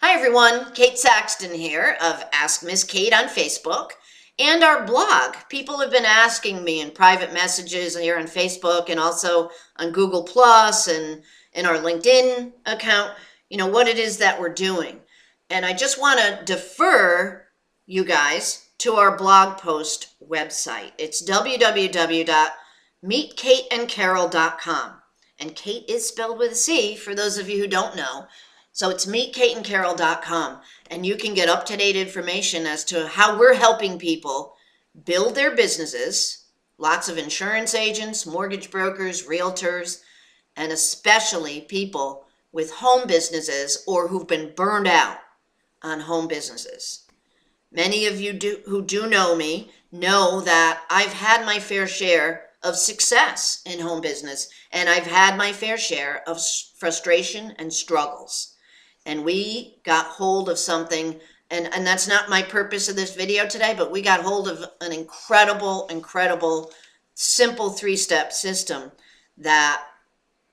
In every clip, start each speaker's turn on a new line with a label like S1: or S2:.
S1: Hi everyone, Kate Saxton here of Ask Miss Kate on Facebook and our blog. People have been asking me in private messages here on Facebook and also on Google Plus and in our LinkedIn account, what it is that we're doing. And I just want to defer you guys to our blog post website. It's www.meetkateandcarol.com. And Kate is spelled with a C for those of you who don't know. So it's meetkateandcarol.com, and you can get up-to-date information as to how we're helping people build their businesses, lots of insurance agents, mortgage brokers, realtors, and especially people with home businesses or who've been burned out on home businesses. Many of you who do know me know that I've had my fair share of success in home business, and I've had my fair share of frustration and struggles. And we got hold of something, and that's not my purpose of this video today, but we got hold of an incredible, simple three-step system that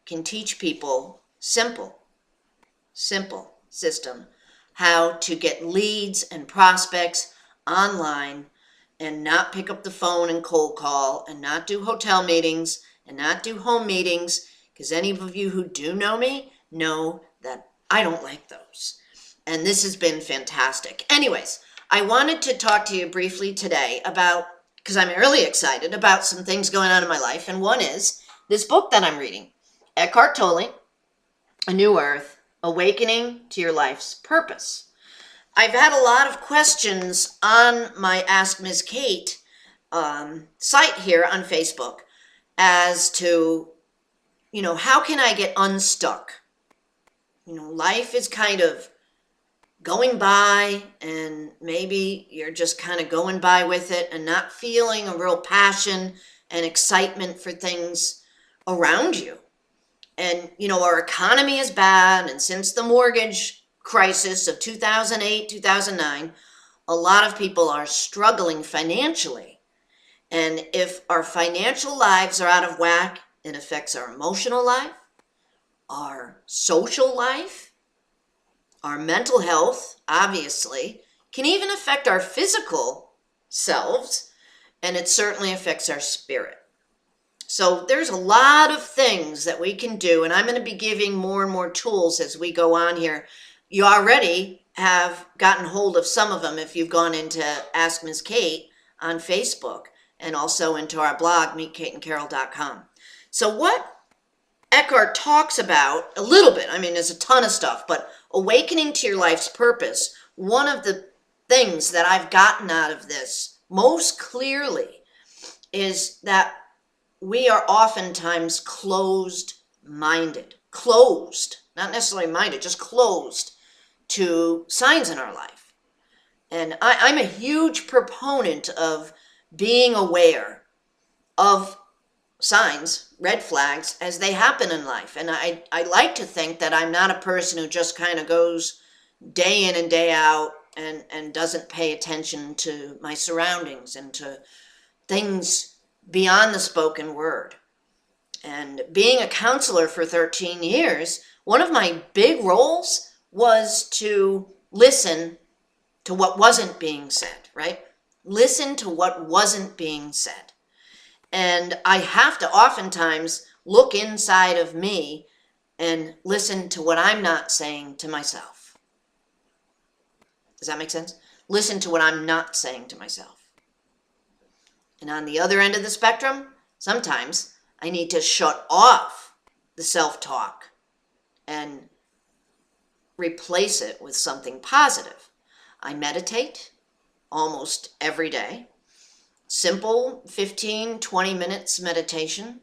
S1: can teach people simple system how to get leads and prospects online and not pick up the phone and cold call and not do hotel meetings and not do home meetings, because any of you who do know me know that I don't like those. And this has been fantastic. Anyways, I wanted to talk to you briefly today about, because I'm really excited about some things going on in my life. And one is this book that I'm reading, Eckhart Tolle, A New Earth, Awakening to Your Life's Purpose. I've had a lot of questions on my Ask Ms. Kate site here on Facebook as to, how can I get unstuck? Life is kind of going by, and maybe you're just kind of going by with it and not feeling a real passion and excitement for things around you. And, our economy is bad, and since the mortgage crisis of 2008, 2009, a lot of people are struggling financially. And if our financial lives are out of whack, it affects our emotional life, our social life, our mental health, obviously, can even affect our physical selves, and it certainly affects our spirit. So there's a lot of things that we can do, and I'm going to be giving more and more tools as we go on here. You already have gotten hold of some of them if you've gone into Ask Ms. Kate on Facebook and also into our blog, meetkateandcarol.com. So what Eckhart talks about a little bit, there's a ton of stuff, but awakening to your life's purpose, one of the things that I've gotten out of this most clearly is that we are oftentimes closed-minded. Closed, not necessarily minded, just closed to signs in our life. And I'm a huge proponent of being aware of signs, red flags, as they happen in life. And I like to think that I'm not a person who just kind of goes day in and day out and doesn't pay attention to my surroundings and to things beyond the spoken word. And being a counselor for 13 years, one of my big roles was to listen to what wasn't being said, right? Listen to what wasn't being said. And I have to oftentimes look inside of me and listen to what I'm not saying to myself. Does that make sense? Listen to what I'm not saying to myself. And on the other end of the spectrum, sometimes I need to shut off the self-talk and replace it with something positive. I meditate almost every day. Simple 15, 20 minutes meditation.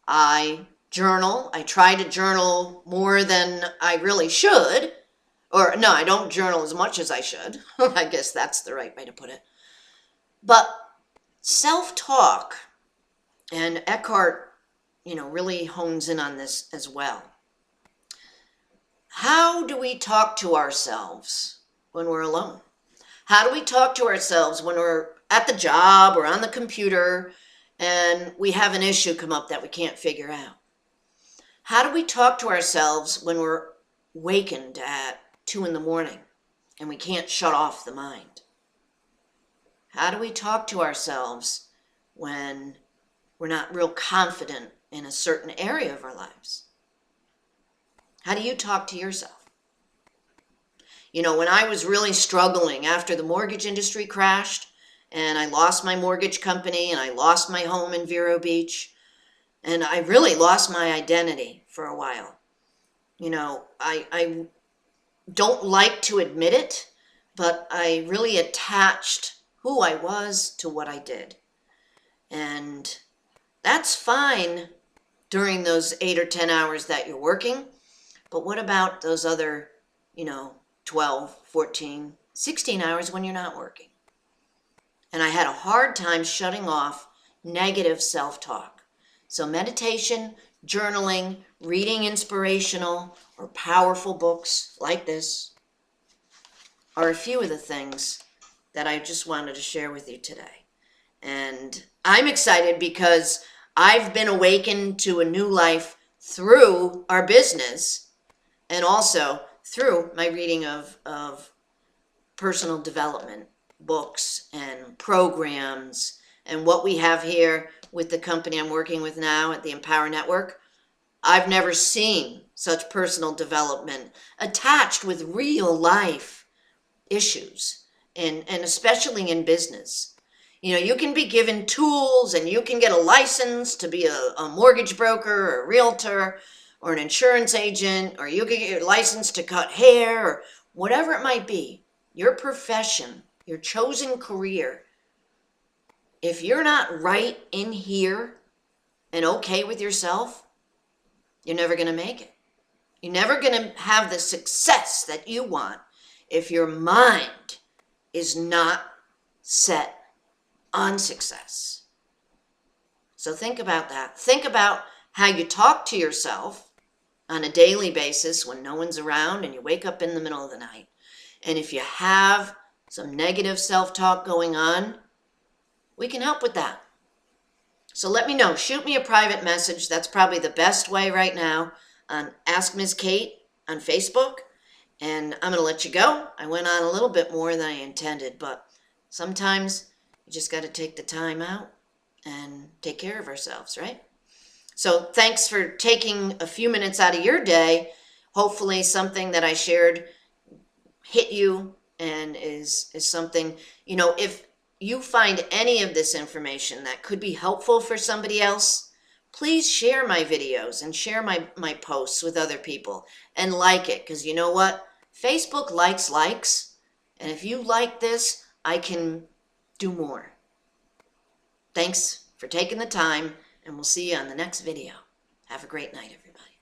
S1: I journal. I try to journal more than I really should. Or no, I don't journal as much as I should. I guess that's the right way to put it. But self-talk, and Eckhart, really hones in on this as well. How do we talk to ourselves when we're alone? How do we talk to ourselves when we're at the job or on the computer and we have an issue come up that we can't figure out? How do we talk to ourselves when we're wakened at 2 in the morning and we can't shut off the mind? How do we talk to ourselves when we're not real confident in a certain area of our lives? How do you talk to yourself? You know, when I was really struggling after the mortgage industry crashed and I lost my mortgage company and I lost my home in Vero Beach and I really lost my identity for a while. You know, I don't like to admit it, but I really attached who I was to what I did. And that's fine during those 8 or 10 hours that you're working. But what about those other, 12, 14, 16 hours when you're not working? And I had a hard time shutting off negative self-talk. So meditation, journaling, reading inspirational or powerful books like this are a few of the things that I just wanted to share with you today. And I'm excited because I've been awakened to a new life through our business and also through my reading of personal development books and programs and what we have here with the company I'm working with now at the Empower Network. I've never seen such personal development attached with real life issues and especially in business. You can be given tools and you can get a license to be a mortgage broker or a realtor or an insurance agent, or you can get your license to cut hair or whatever it might be. Your profession, your chosen career, if you're not right in here and okay with yourself, you're never going to make it. You're never going to have the success that you want if your mind is not set on success. So think about that. Think about how you talk to yourself on a daily basis when no one's around and you wake up in the middle of the night. And if you have some negative self-talk going on, we can help with that. So let me know. Shoot me a private message. That's probably the best way right now on Ask Ms. Cate on Facebook. And I'm going to let you go. I went on a little bit more than I intended, but sometimes you just got to take the time out and take care of ourselves, right? So thanks for taking a few minutes out of your day. Hopefully something that I shared hit you and is something, if you find any of this information that could be helpful for somebody else, please share my videos and share my posts with other people and like it, because you know what? Facebook likes, and if you like this, I can do more. Thanks for taking the time, and we'll see you on the next video. Have a great night, everybody.